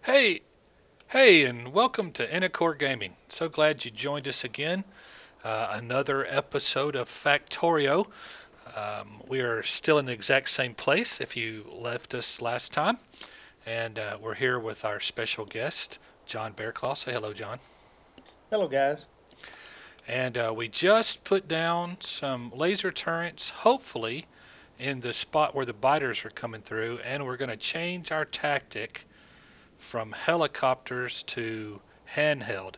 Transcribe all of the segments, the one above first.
Hey, hey, and welcome to Inicore Gaming. So glad you joined us again. Another episode of Factorio. We are still in the exact same place if you left us last time, and we're here with our special guest, John Bearclaw. Say hello, John. Hello, guys. And we just put down some laser turrets, hopefully, in the spot where the biters are coming through, and we're going to change our tactic from helicopters to handheld.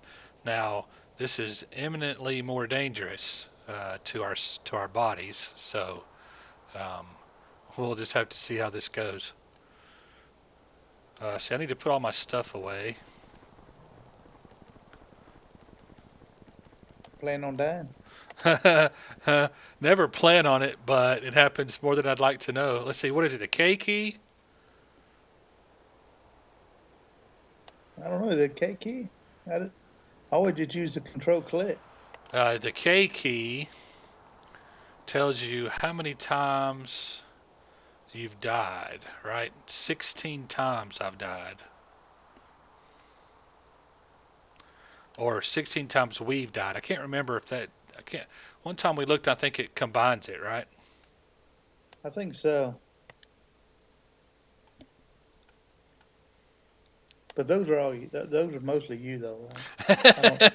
Now, this is eminently more dangerous to our bodies, so um, we'll just have to see how this goes. See, I need to put all my stuff away. Planning on dying? Never plan on it, but it happens more than I'd like to know. Let's see, what is it? A K key? I don't know. Is it K key? I would just use the control click. The K key tells you how many times you've died, right? 16 times I've died. Or 16 times we've died. I can't remember if that. I can't. One time we looked, I think it combines it, right? I think so. But those are all. Those are mostly you, though, right? I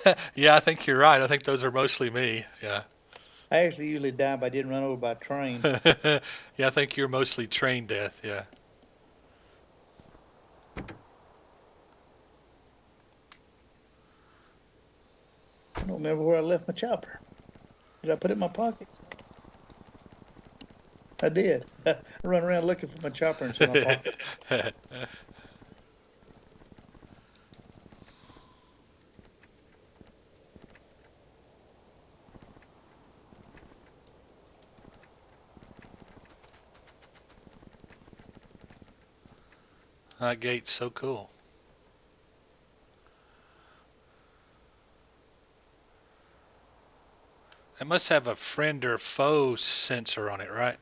don't. Yeah, I think you're right. I think those are mostly me. Yeah. I actually usually die by getting run over by a train. Yeah, I think you're mostly train death. Yeah. I don't remember where I left my chopper. Did I put it in my pocket? I did. I run around looking for my chopper and it's in my pocket. That gate's so cool. It must have a friend or foe sensor on it, right?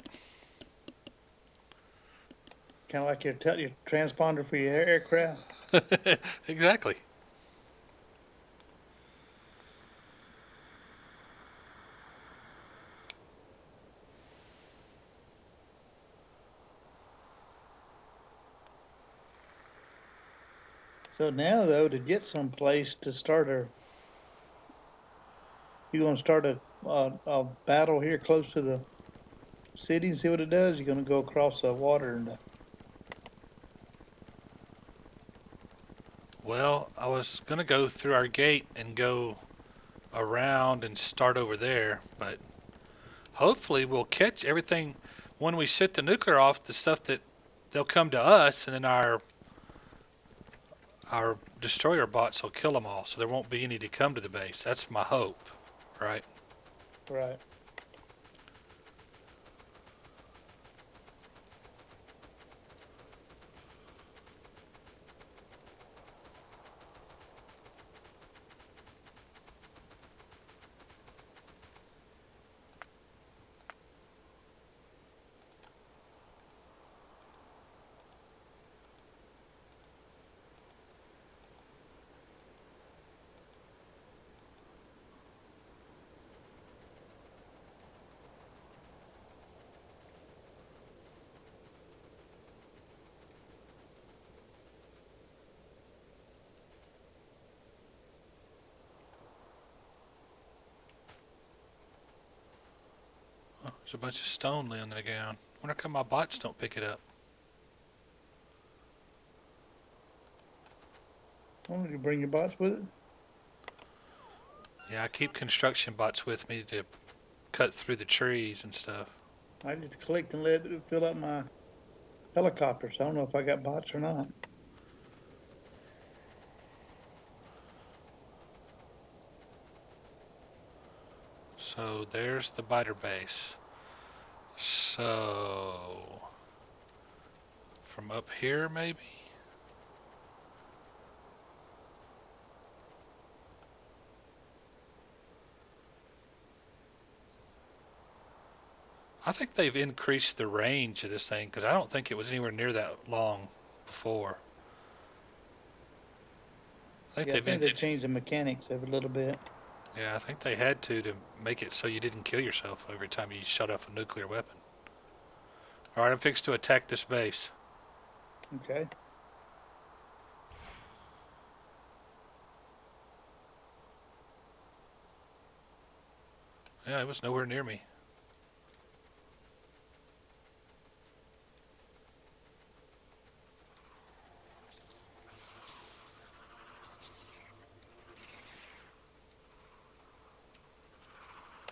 Kind of like your transponder for your aircraft. Exactly. So now, though, to get someplace to start you're going to start a battle here close to the city and see what it does. You're going to go across the water and Well, I was gonna go through our gate and go around and start over there, but hopefully we'll catch everything when we set the nuclear off. The stuff that they'll come to us, and then our destroyer bots will kill them all, so there won't be any to come to the base. That's my hope, right? right. Oh, there's a bunch of stone laying on the ground. Wonder how come my bots don't pick it up. Why don't you bring your bots with it? Yeah, I keep construction bots with me to cut through the trees and stuff. I just clicked and let it fill up my helicopters. I don't know if I got bots or not. So there's the biter base. So from up here, maybe? I think they've increased the range of this thing because I don't think it was anywhere near that long before. I think Yeah, I they've been. think they changed the mechanics of it a little bit. Yeah, I think they had to make it so you didn't kill yourself every time you shut off a nuclear weapon. All right, I'm fixed to attack this base. Okay. Yeah, it was nowhere near me.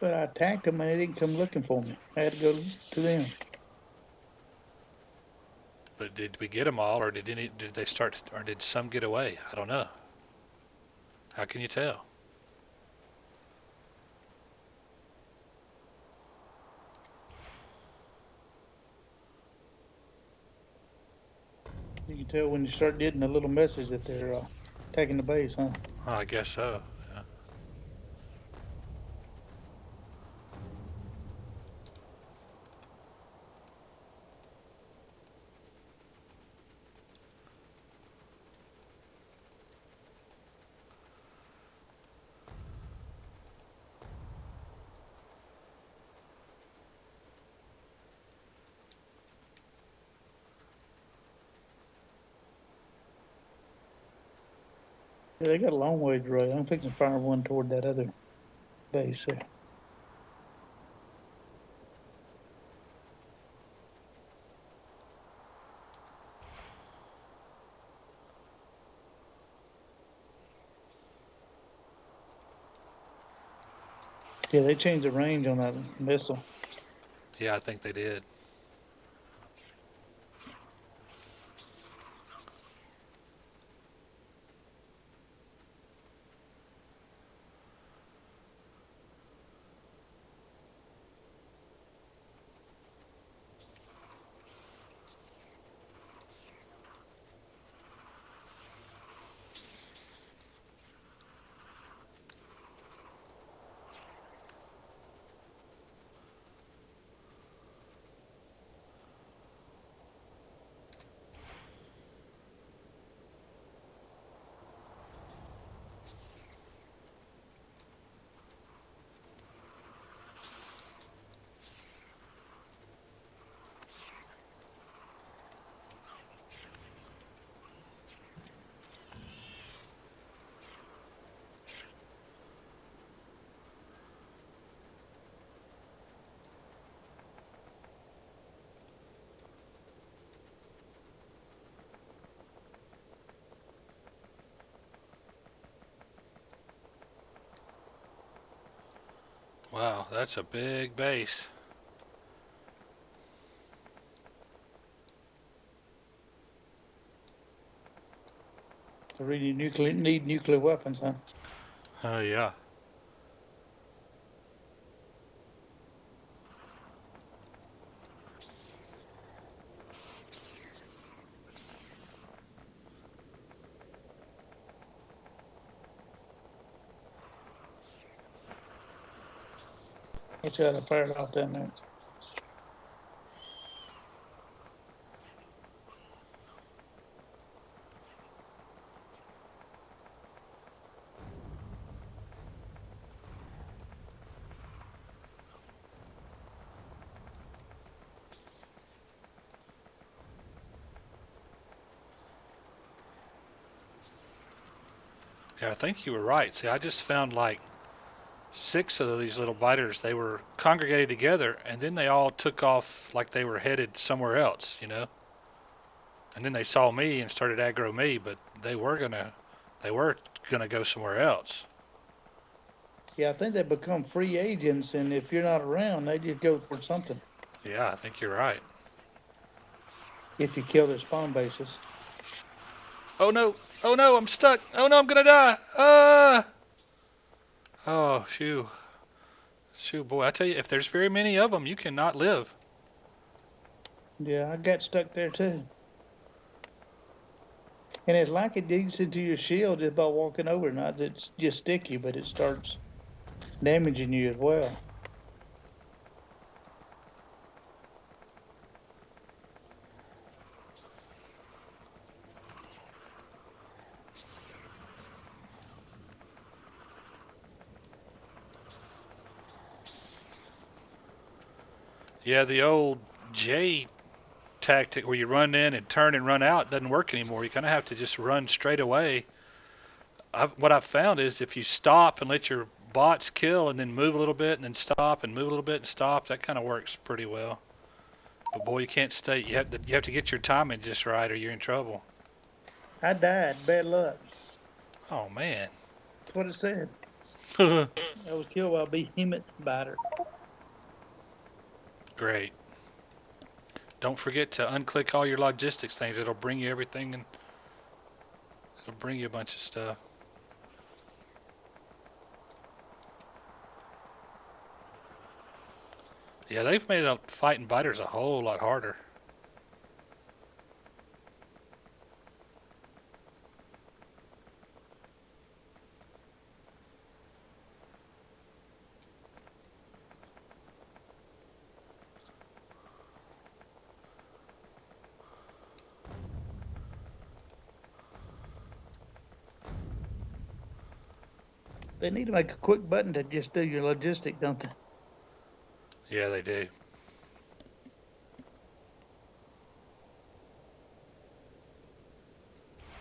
But I attacked them and they didn't come looking for me. I had to go to them. But did we get them all, or did they start, or did some get away? I don't know. How can you tell? You can tell when you start getting a little message that they're attacking the base, huh? Oh, I guess so. Yeah. Yeah, they got a long way to run. I'm fixing to fire one toward that other base there. Yeah, they changed the range on that missile. Yeah, I think they did. Wow, that's a big base. They really need nuclear weapons, huh? Oh, yeah. Watch out, I fired off down there. Yeah, I think you were right. See, I just found like six of these little biters. They were congregated together, and then they all took off like they were headed somewhere else, you know. And then they saw me and started aggro me, but they were gonna go somewhere else. Yeah, I think they become free agents, and if you're not around, they just go towards something. Yeah, I think you're right. If you kill their spawn bases. Oh no! Oh no! I'm stuck! Oh no! I'm gonna die! Oh, shoo! Shoo, boy! I tell you, if there's very many of them, you cannot live. Yeah, I got stuck there too. And it's like it digs into your shield just by walking over. Not that it's just sticky, but it starts damaging you as well. Yeah, the old J tactic where you run in and turn and run out doesn't work anymore. You kind of have to just run straight away. What I've found is if you stop and let your bots kill and then move a little bit and then stop and move a little bit and stop, that kind of works pretty well. But boy, you can't stay. You have to get your timing just right, or you're in trouble. I died. Bad luck. Oh man. That's what it said. I was killed by a behemoth biter. Great. Don't forget to unclick all your logistics things. It'll bring you everything and it'll bring you a bunch of stuff. Yeah, they've made fighting biters a whole lot harder. They need to make a quick button to just do your logistic, don't they? Yeah, they do.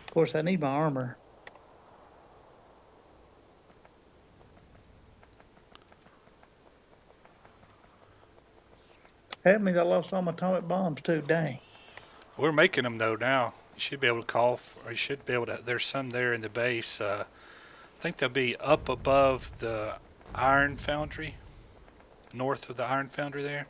Of course, I need my armor. That means I lost all my atomic bombs too. Dang. We're making them though now. You should be able to call, or you should be able to. There's some there in the base. I think they'll be up above the iron foundry, north of the iron foundry there.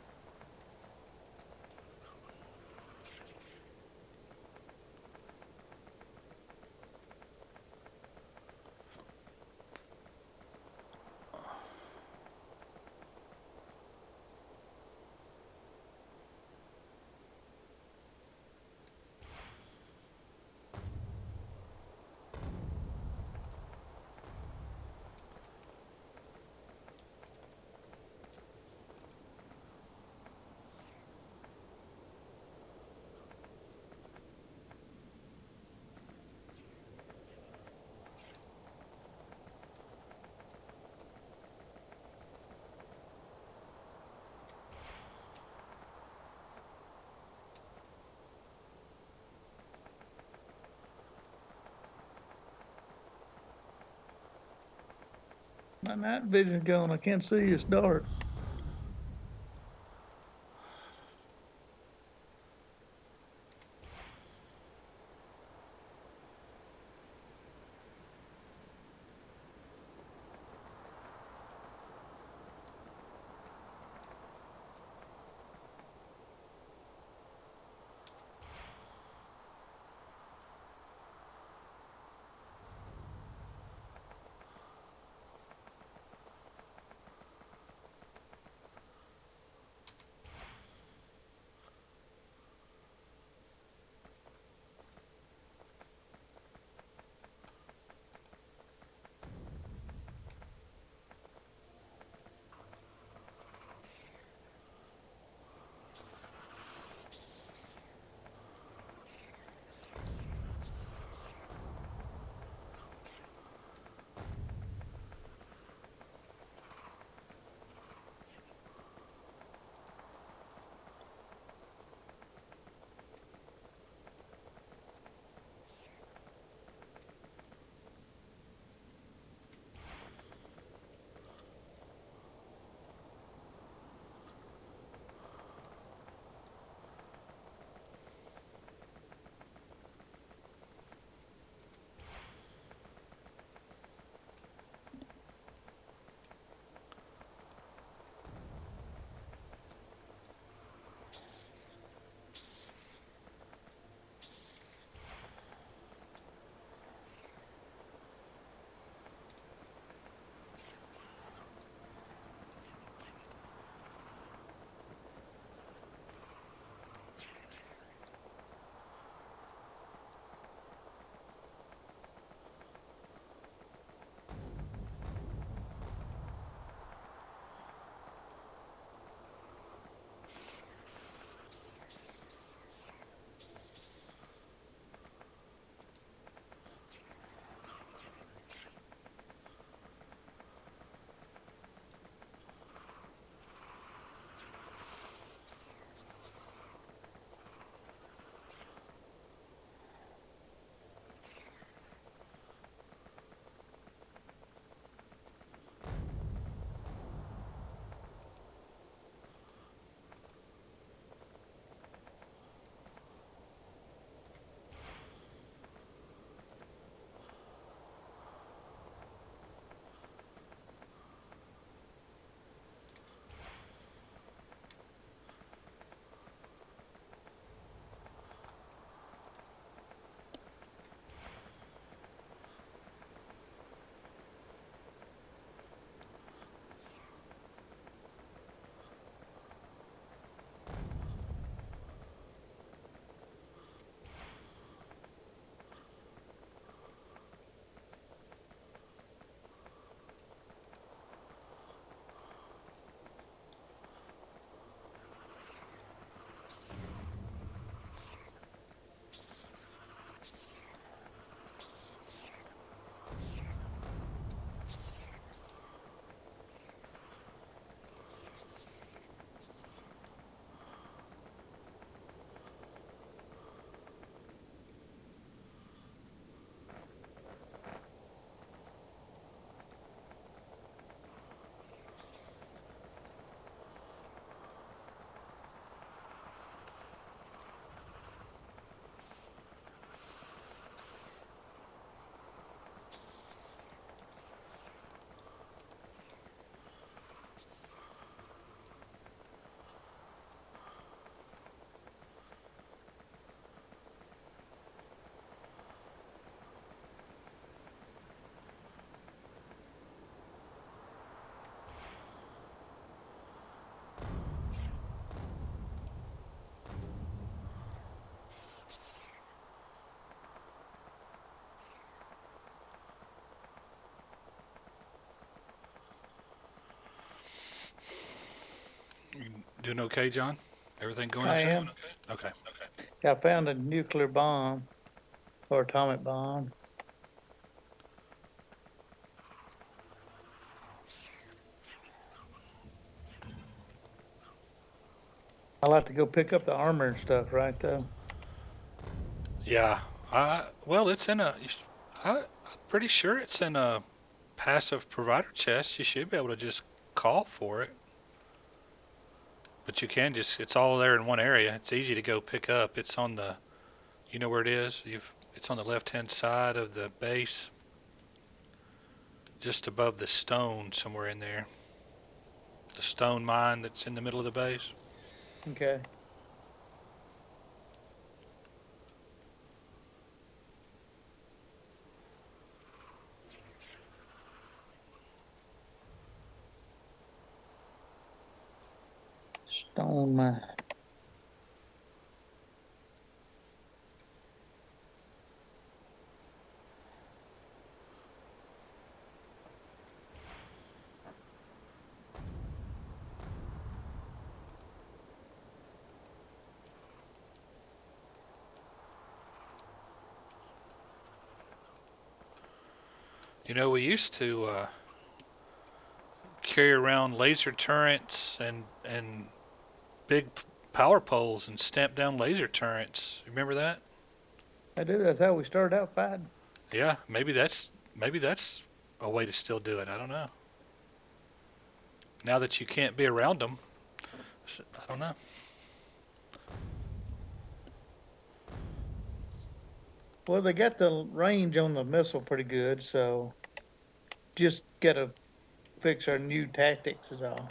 My night vision's gone. I can't see. It's dark. Doing okay, John? Everything going I okay? am. Okay. I found a nuclear bomb or atomic bomb. I like to go pick up the armor and stuff, right? Though. Yeah. Well, it's in a. I'm pretty sure it's in a passive provider chest. You should be able to just call for it. But you can just. It's all there in one area. It's easy to go pick up. It's on the. You know where it is? It's on the left-hand side of the base, just above the stone somewhere in there. The stone mine that's in the middle of the base. Okay. Stone mine. You know, we used to carry around laser turrets and big power poles and stamp down laser turrets. Remember that? I do. That's how we started out fighting. Yeah, maybe that's a way to still do it. I don't know. Now that you can't be around them, I don't know. Well, they got the range on the missile pretty good, so just gotta fix our new tactics is all.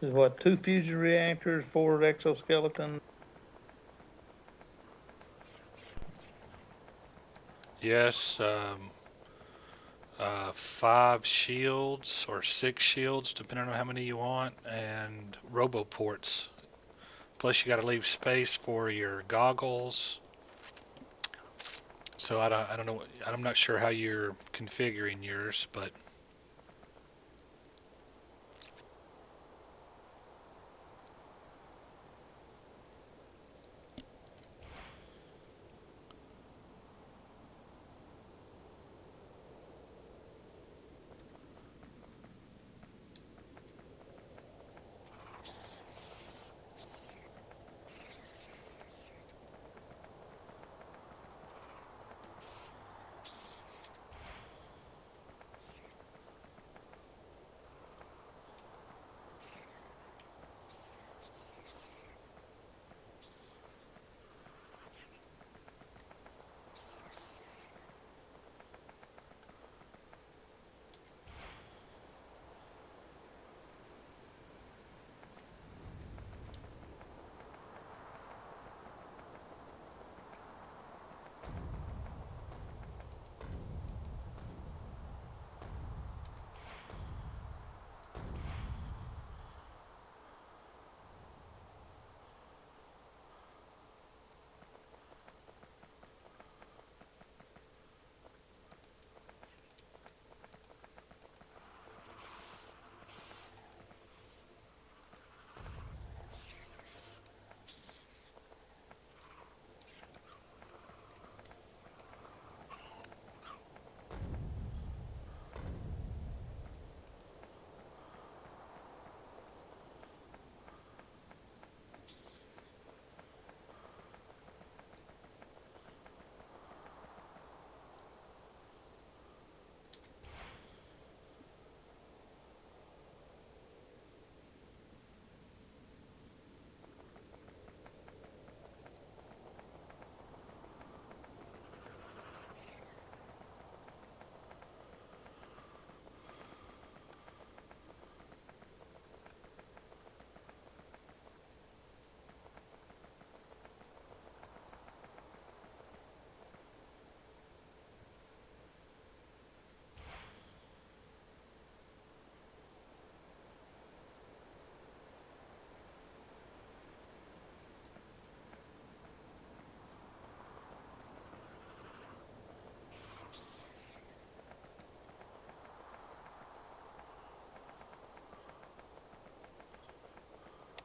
Is what, two fusion reactors, four exoskeleton. Yes, 5 shields or 6 shields, depending on how many you want, and roboports. Plus, you got to leave space for your goggles. So I don't know. I'm not sure how you're configuring yours, but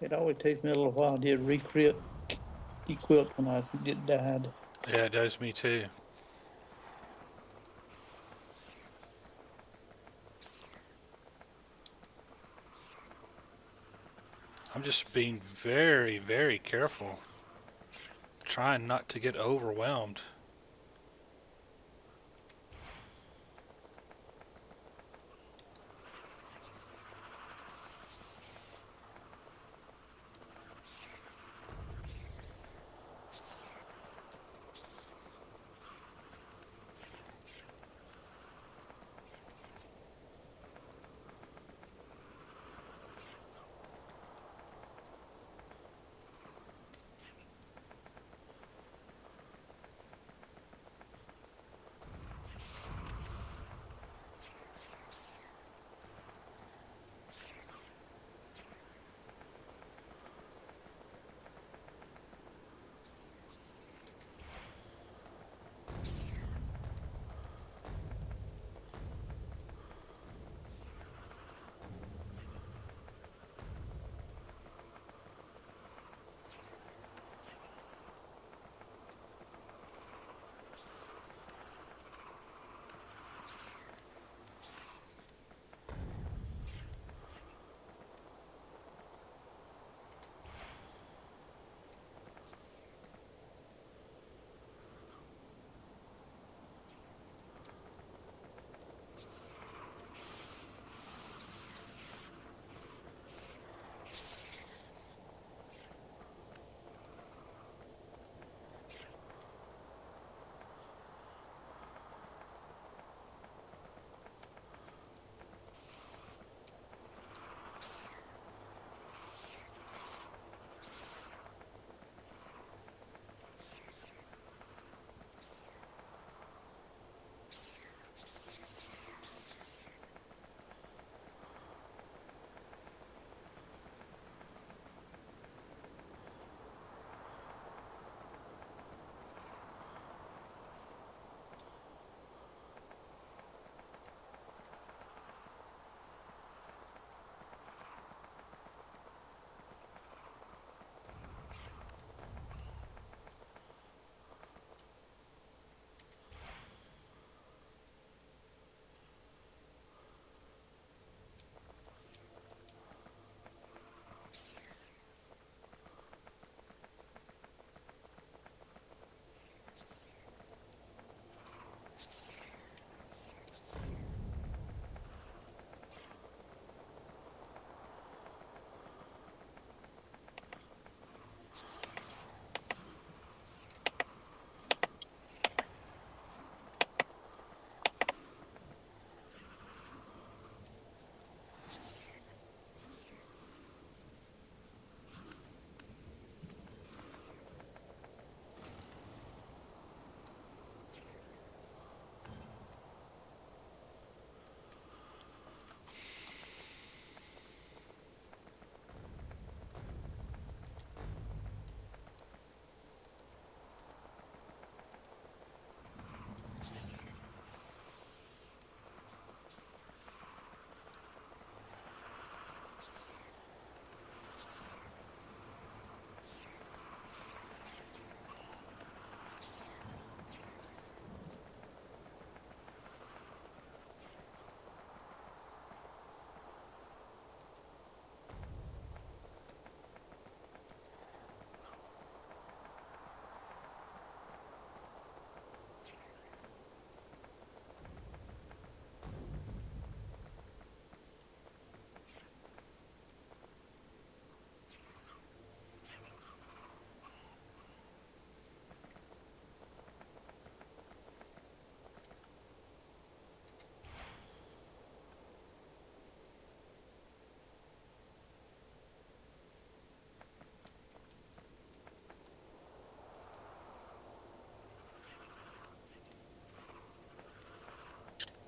It always takes me a little while to get equipped when I get died. Yeah, it does me too. I'm just being very, very careful, trying not to get overwhelmed.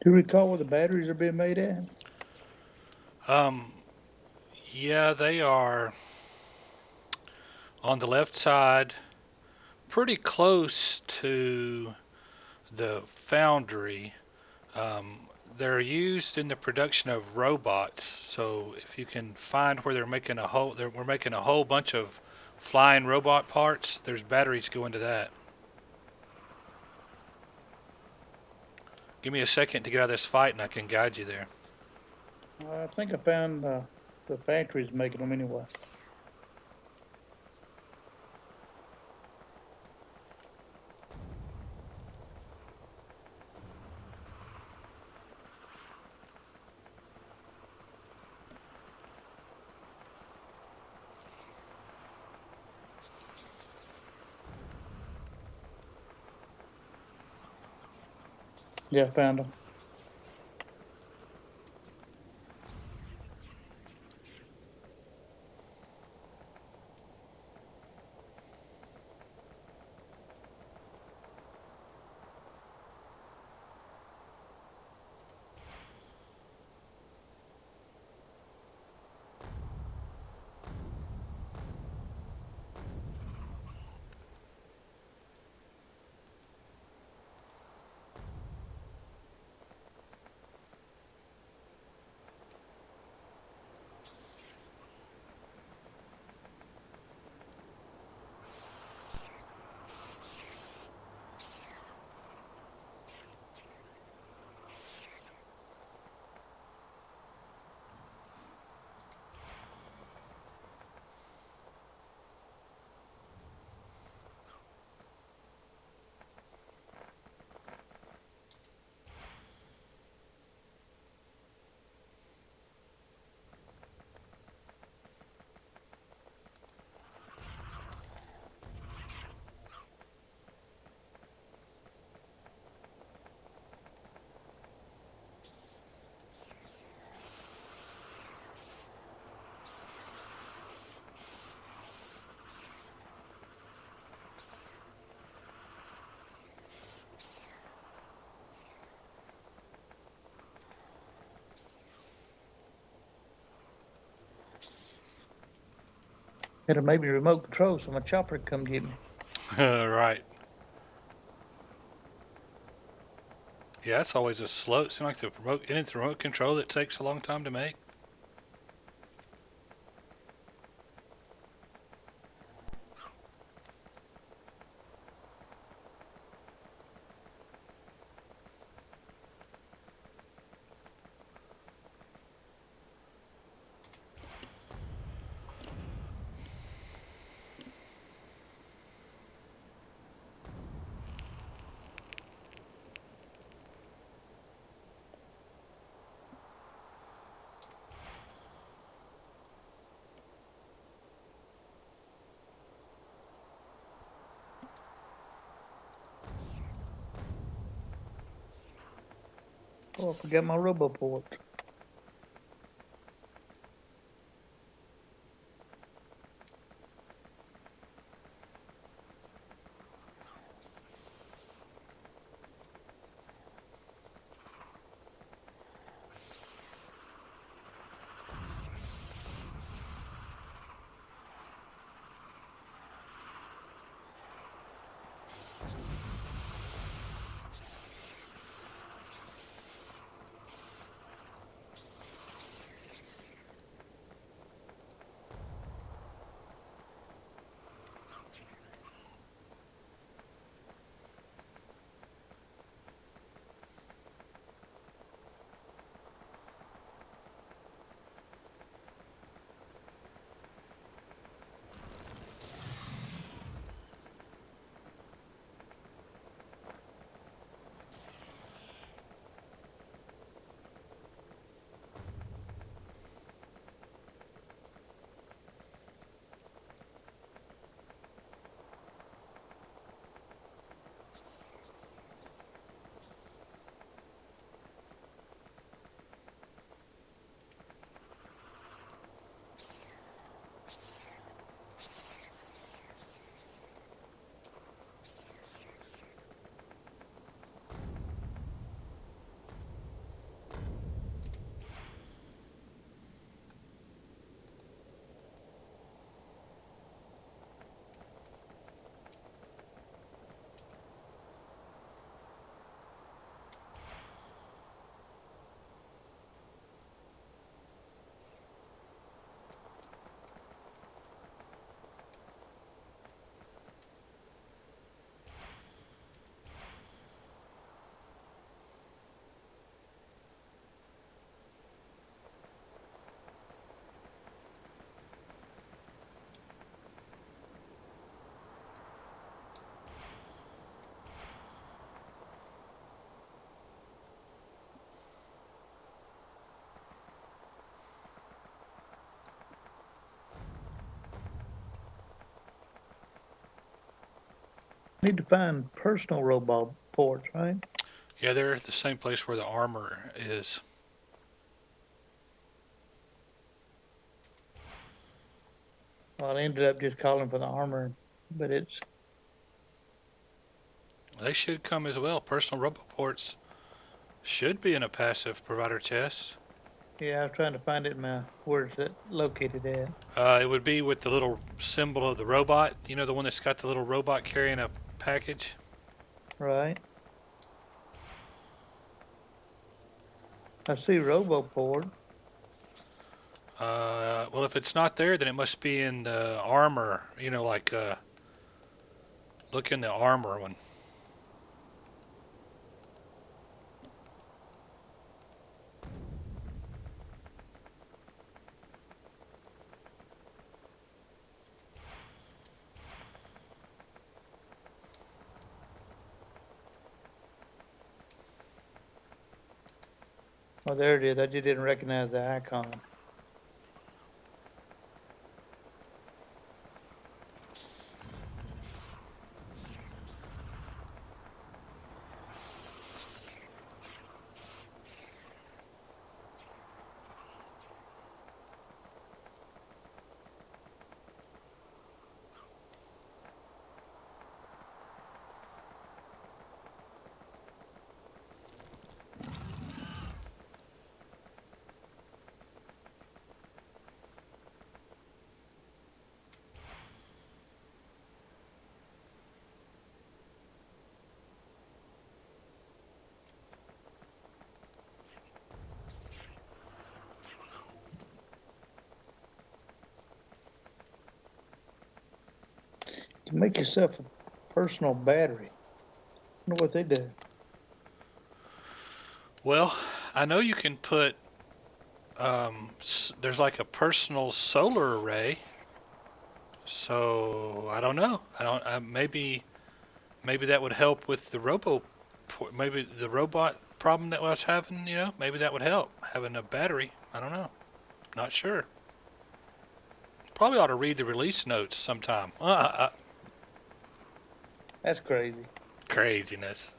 Do you recall where the batteries are being made at? Um, yeah, they are on the left side, pretty close to the foundry. Um, they're used in the production of robots. So if you can find where they're making a whole, we're making a whole bunch of flying robot parts. There's batteries go into that. Give me a second to get out of this fight, and I can guide you there. I think I found the factory's making them anyway. Yeah, found them. It'll maybe remote control so my chopper can come get me. Right. Yeah, it's always a slow. It seems like the remote, and it's the remote control that takes a long time to make. Oh, I forgot my RoboPort. Need to find personal robot ports, right? Yeah, they're the same place where the armor is. Well, I ended up just calling for the armor, but it's They should come as well. Personal robot ports should be in a passive provider chest. yeah. I was trying to find it in my where's it located at? It would be with the little symbol of the robot. You know, the one that's got the little robot carrying a package. Right. I see RoboPort. Well, if it's not there, then it must be in the armor. You know, like look in the armor one. Oh, there it is. I just didn't recognize the icon. You can make yourself a personal battery. I wonder what they do. Well, I know you can put. There's like a personal solar array. So I don't know. I don't. Maybe that would help with the maybe the robot problem that I was having. You know, maybe that would help having a battery. I don't know. Not sure. Probably ought to read the release notes sometime. That's crazy. Craziness.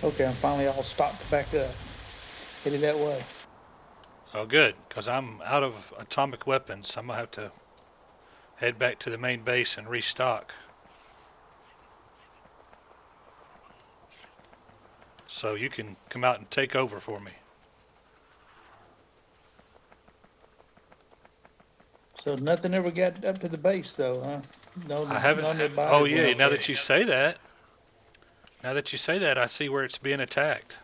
Okay, I'm finally all stopped back up. Headed that way. Oh, good, because I'm out of atomic weapons. I'm gonna have to head back to the main base and restock. So you can come out and take over for me. So nothing ever got up to the base, though, huh? I haven't. No new Oh bodies yeah. went Now over that you say that, I see where it's being attacked.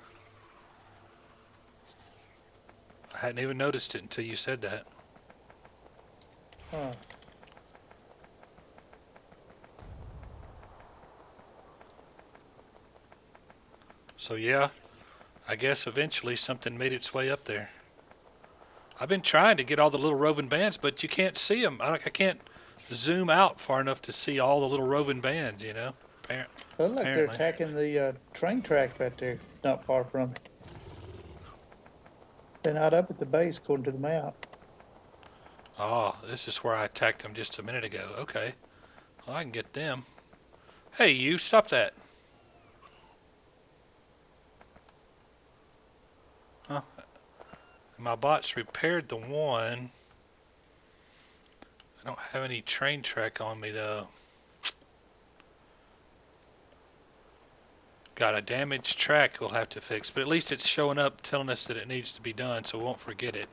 I hadn't even noticed it until you said that. there. Huh. So yeah, I guess eventually something made its way up there. I've been trying to get all the little roving bands, but you can't see them. I can't zoom out far enough to see all the little roving bands. You know, Look like they're apparently. attacking the train tracks right there, not far from it. They're not up at the base, according to the map. Oh, this is where I attacked them just a minute ago. Okay, well, I can get them. Hey, you stop that! Huh? My bots repaired the one. I don't have any train track on me though. Got a damaged track we'll have to fix, but at least it's showing up telling us that it needs to be done, so we won't forget it.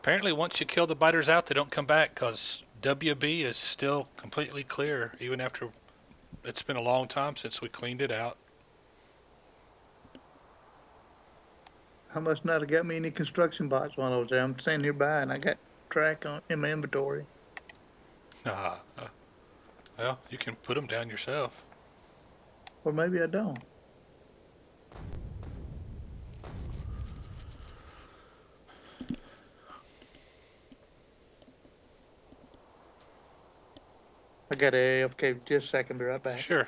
Apparently, once you kill the biters out, they don't come back because WB is still completely clear, even after it's been a long time since we cleaned it out. I must not have got me any construction bots while I was there. I'm standing nearby and I got track on in my inventory. Ah, well, you can put them down yourself. Or maybe I don't. I got a okay, just a second, be right back. Sure.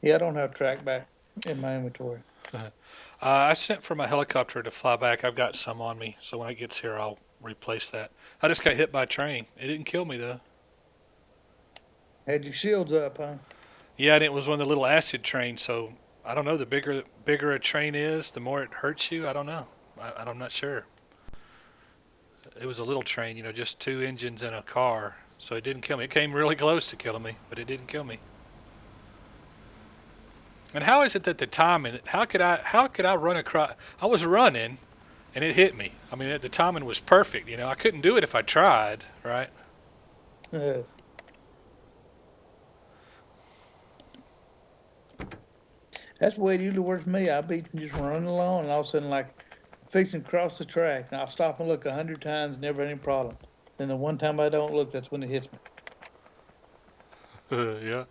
Yeah, I don't have track back in my inventory. I sent for my helicopter to fly back. I've got some on me, so when it gets here, I'll replace that. I just got hit by a train. It didn't kill me though. Had your shields up, huh? Yeah, and it was one of the little acid trains. So I don't know. The bigger a train is, the more it hurts you. I don't know. I'm not sure. It was a little train, just two engines and a car. So it didn't kill me. It came really close to killing me, but it didn't kill me. And how is it that the timing? How could I run across? I was running, and it hit me. I mean, the timing was perfect. I couldn't do it if I tried, right? That's the way it usually works for me. I'll be just running along and all of a sudden like fixing to cross the track and I'll stop and look 100 times, never any problem. Then the one time I don't look, that's when it hits me. Yeah.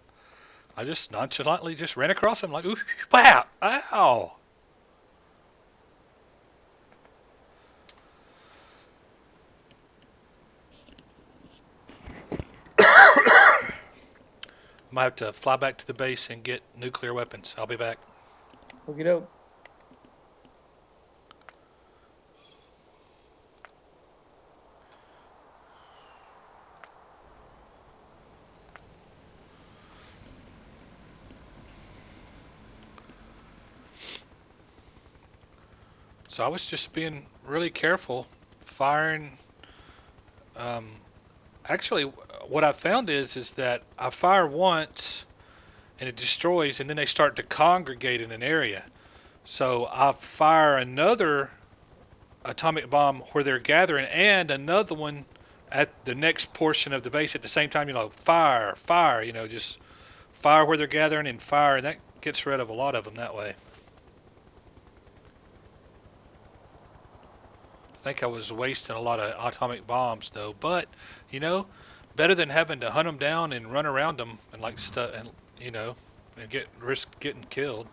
I just nonchalantly just ran across him like, ooh, wow, ow. I might have to fly back to the base and get nuclear weapons. I'll be back. Okie doke. So I was just being really careful, firing. Um, Actually, what I found is that I fire once and it destroys, and then they start to congregate in an area. So I fire another atomic bomb where they're gathering, and another one at the next portion of the base at the same time. Fire, fire. Just fire where they're gathering and fire, and that gets rid of a lot of them that way. I think I was wasting a lot of atomic bombs though, but you know, better than having to hunt them down and run around them and like stuff and you know, and get risk getting killed.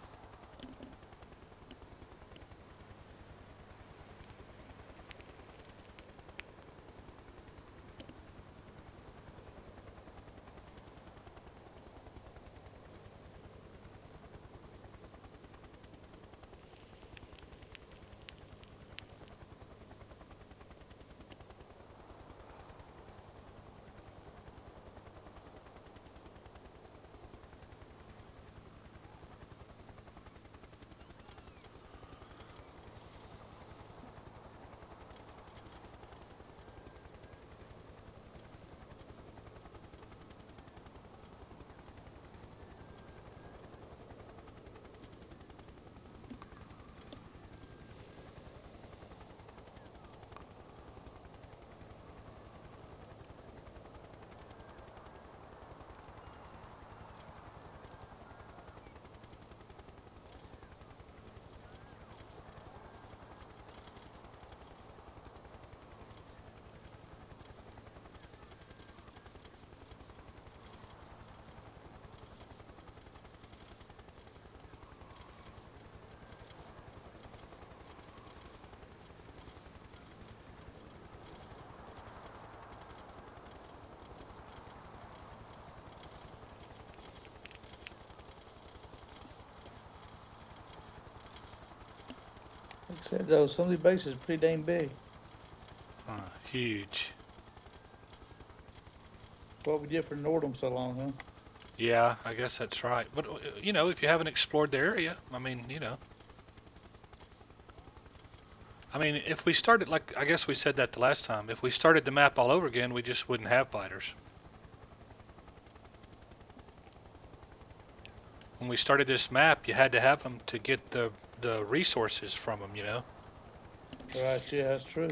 Like I said though, some of these bases are pretty dang big. Huge. What we did for Nordum so long, huh? Yeah, I guess that's right. But if you haven't explored the area, if we started like I guess we said that the last time, if we started the map all over again, we just wouldn't have biters. When we started this map, you had to have them to get the resources from them. Right, yeah, that's true.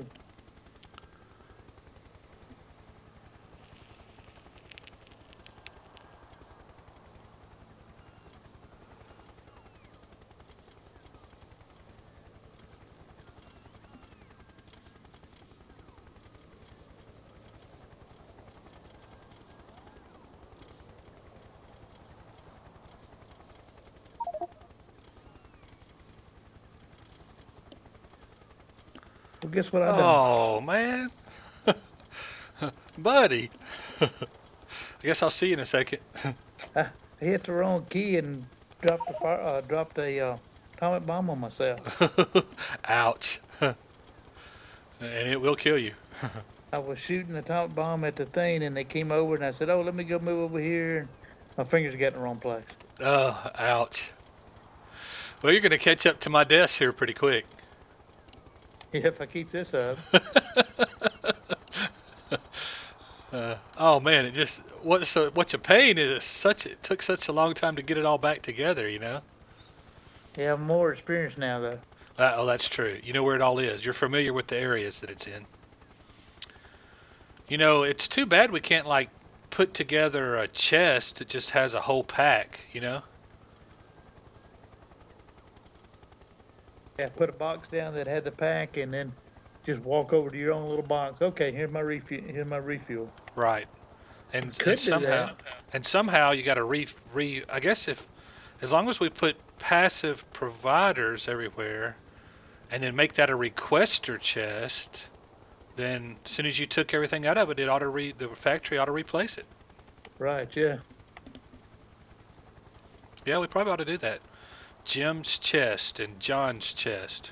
Well, guess what I done? Oh man, buddy. I guess I'll see you in a second. I hit the wrong key and dropped a atomic bomb on myself. Ouch. And it will kill you. I was shooting the atomic bomb at the thing, and they came over, and I said, "Oh, let me go move over here." And my fingers got in the wrong place. Oh, ouch. Well, you're going to catch up to my desk here pretty quick. Yeah, if I keep this up. Oh man, it just what's a pain is it took such a long time to get it all back together. Yeah, I'm more experienced now, though. Oh, that's true. You know where it all is. You're familiar with the areas that it's in. It's too bad we can't like put together a chest that just has a whole pack. Yeah, put a box down that had the pack, and then just walk over to your own little box. Okay, here's my refuel. Here's my refuel. Right. We And could do somehow that. you got to re I guess if as long as we put passive providers everywhere and then make that a requester chest, then as soon as you took everything out of it, the factory ought to replace it. Right, yeah. Yeah, we probably ought to do that. Jim's chest and John's chest.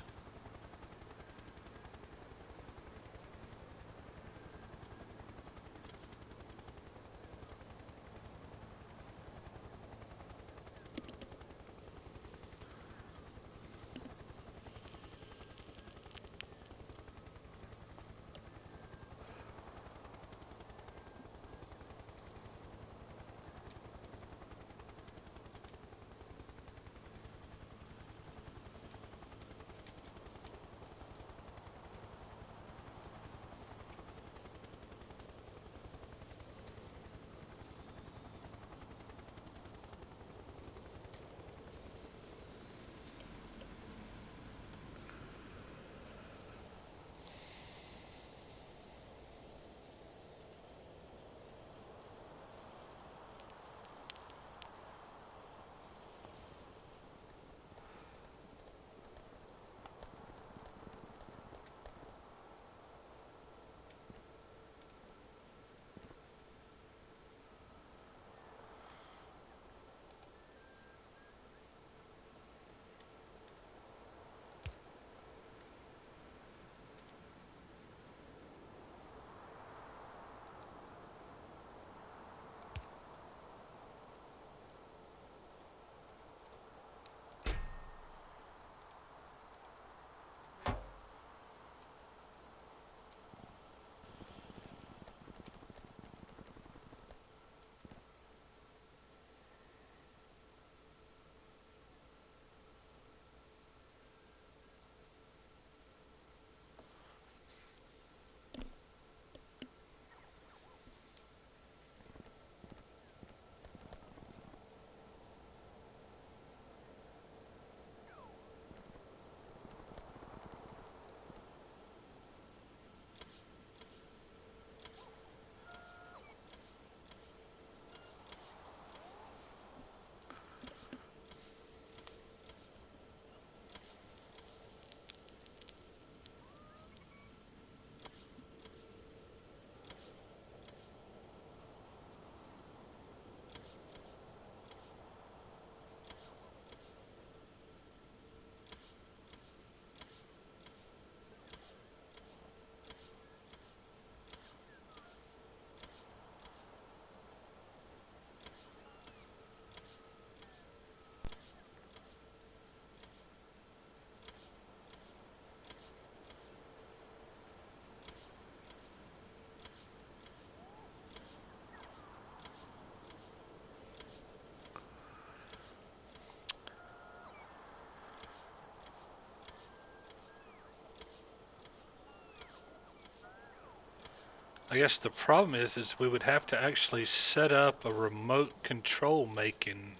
I guess the problem is we would have to actually set up a remote control making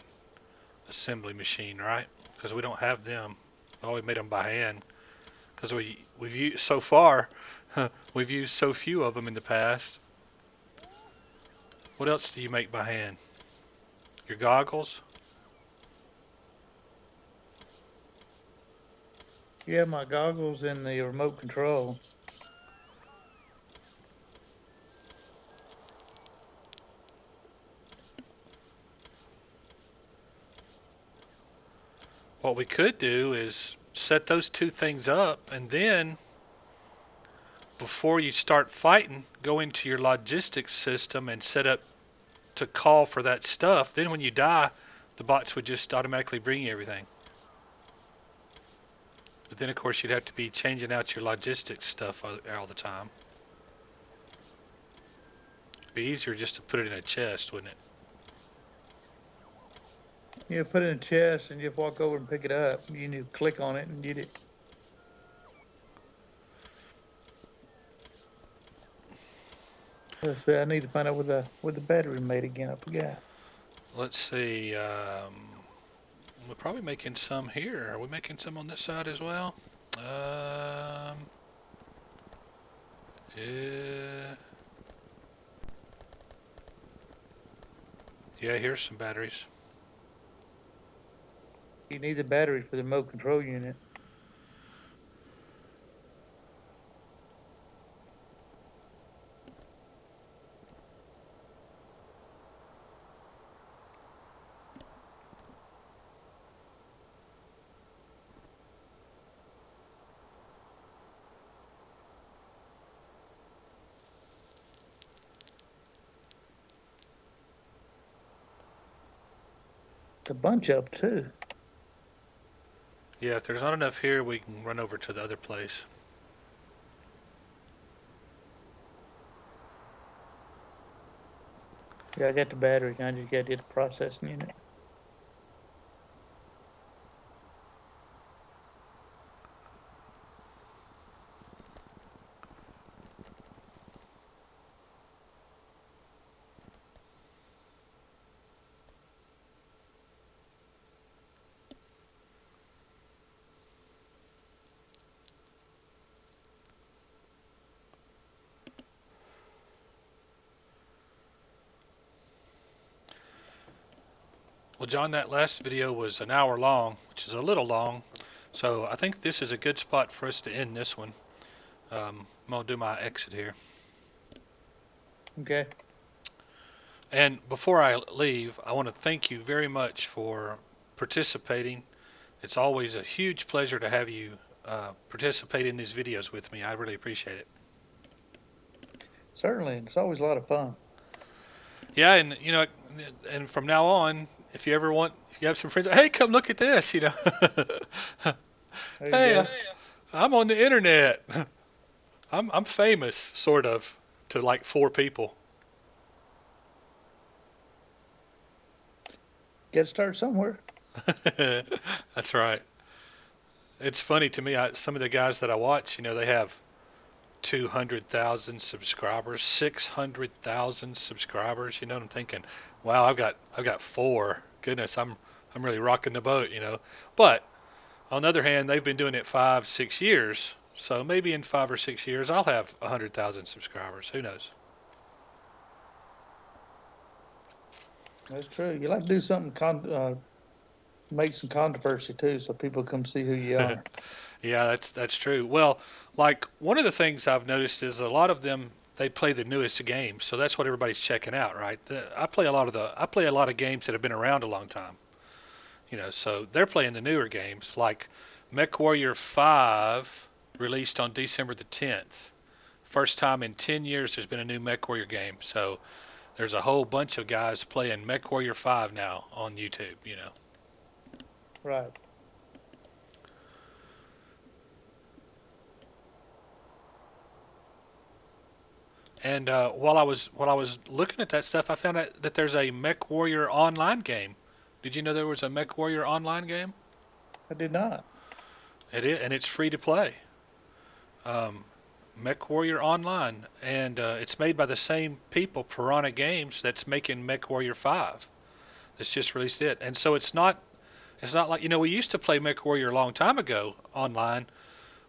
assembly machine, right? Because we don't have them. Oh, we made them by hand. Because we've used so far, we've used so few of them in the past. What else do you make by hand? Your goggles? Yeah, my goggles and the remote control. What we could do is set those two things up, and then before you start fighting, go into your logistics system and set up to call for that stuff. Then when you die, the bots would just automatically bring you everything. But then, of course, you'd have to be changing out your logistics stuff all the time. It'd be easier just to put it in a chest, wouldn't it? You put it in a chest and just walk over and pick it up. You need to click on it and get it. Let's see, I need to find out where the battery made again. I forgot. Let's see. We're probably making some here. Are we making some on this side as well? Yeah. Yeah, here's some batteries. You need the battery for the remote control unit. It's a bunch of them too. Yeah, if there's not enough here, we can run over to the other place. Yeah, I got the battery. I just got to get the processing unit. Well, John, that last video was an hour long, which is a little long. So I think this is a good spot for us to end this one. I'm going to do my exit here. Okay. And before I leave, I want to thank you very much for participating. It's always a huge pleasure to have you participate in these videos with me. I really appreciate it. Certainly. It's always a lot of fun. Yeah, and and from now on, if you ever want, if you have some friends, hey, come look at this. There you Hey, go. I'm on the internet. I'm famous, sort of, to like 4 people. Get started somewhere. That's right. It's funny to me. Some of the guys that I watch, they have 200,000 subscribers, 600,000 subscribers. And I'm thinking, wow, I've got 4. Goodness, I'm really rocking the boat. But on the other hand, they've been doing it 5, 6 years. So maybe in 5 or 6 years, I'll have 100,000 subscribers. Who knows? That's true. You like to do something, make some controversy too, so people come see who you are. Yeah, that's true. Well, like one of the things I've noticed is a lot of them they play the newest games, so that's what everybody's checking out, right? I play a lot of games that have been around a long time, so they're playing the newer games like MechWarrior 5 released on December the 10th. First time in 10 years there's been a new MechWarrior game. So there's a whole bunch of guys playing MechWarrior 5 now on YouTube. Right. And while I was looking at that stuff, I found out that there's a MechWarrior online game. Did you know there was a MechWarrior online game? I did not. It is, and it's free to play. Um, MechWarrior Online, and it's made by the same people, Piranha Games, that's making MechWarrior 5. It's just released it, and so it's not like we used to play MechWarrior a long time ago online,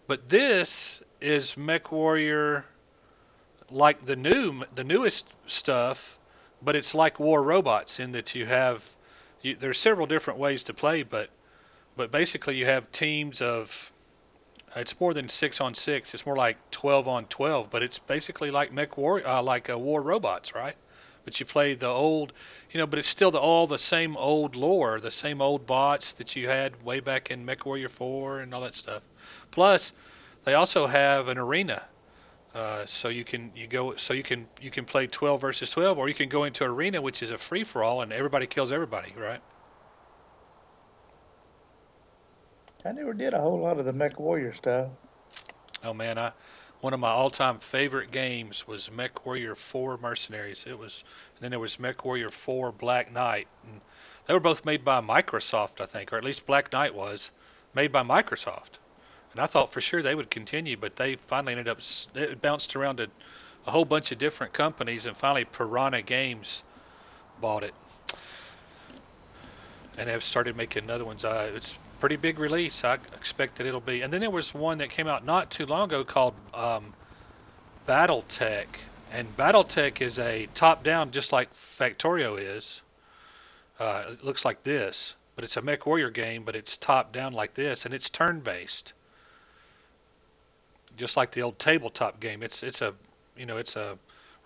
but this is MechWarrior like the newest stuff, but it's like War Robots in that there's several different ways to play, but basically you have teams of it's more than 6 on 6. It's more like 12 on 12, but it's basically like like War Robots, right? But you play the old, but it's still all the same old lore, the same old bots that you had way back in MechWarrior 4 and all that stuff. Plus, they also have an arena, so you can play 12 versus 12, or you can go into arena, which is a free for all, and everybody kills everybody, right? I never did a whole lot of the Mech Warrior stuff. Oh man, I one of my all-time favorite games was MechWarrior 4 Mercenaries. And then there was MechWarrior 4 Black Knight, and they were both made by Microsoft, I think, or at least Black Knight was made by Microsoft. And I thought for sure they would continue, but they finally ended up it bounced around to a whole bunch of different companies, and finally Piranha Games bought it and have started making other ones. It's a pretty big release. I expect that it'll be. And then there was one that came out not too long ago called BattleTech, and BattleTech is a top-down, just like Factorio is. It looks like this, but it's a Mech Warrior game, but it's top-down like this, and it's turn-based, just like the old tabletop game. It's a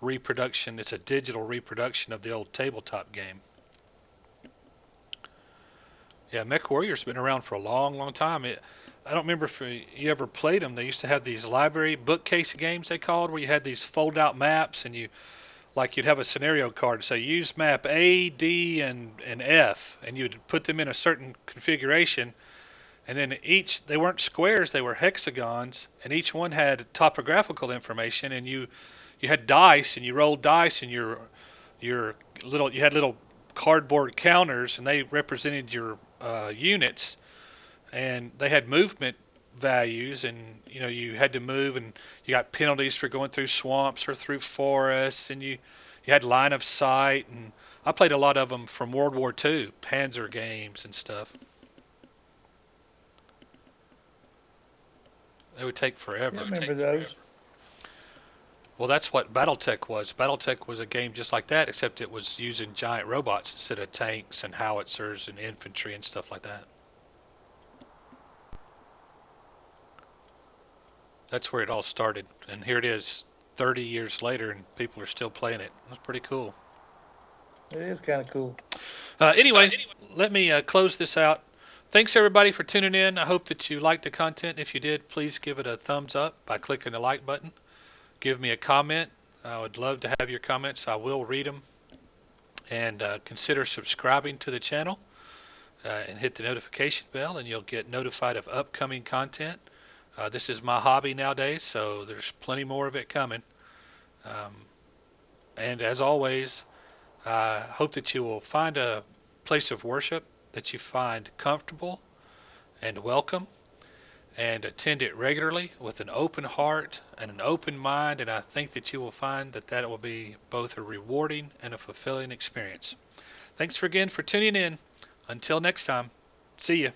reproduction. It's a digital reproduction of the old tabletop game. Yeah, Mech Warrior's been around for a long, long time. I don't remember if you ever played them. They used to have these library bookcase games they called, where you had these fold-out maps, and you'd have a scenario card say use map A, D, and F, and you'd put them in a certain configuration, and then they weren't squares, they were hexagons, and each one had topographical information, and you had dice, and you rolled dice, and you had little cardboard counters, and they represented your units, and they had movement values, and you had to move, and you got penalties for going through swamps or through forests, and you had line of sight, and I played a lot of them from World War II, Panzer games and stuff. They would take I forever. remember those. Well, that's what BattleTech was. BattleTech was a game just like that, except it was using giant robots instead of tanks and howitzers and infantry and stuff like that. That's where it all started. And here it is 30 years later, and people are still playing it. That's pretty cool. It is kind of cool. Anyway, let me close this out. Thanks everybody for tuning in. I hope that you liked the content. If you did, please give it a thumbs up by clicking the like button. Give me a comment. I would love to have your comments. I will read them. And consider subscribing to the channel and hit the notification bell, and you'll get notified of upcoming content. This is my hobby nowadays, so there's plenty more of it coming. Um, and as always, I hope that you will find a place of worship that you find comfortable and welcome, and attend it regularly with an open heart and an open mind, and I think that you will find that will be both a rewarding and a fulfilling experience. Thanks again for tuning in. Until next time, see you.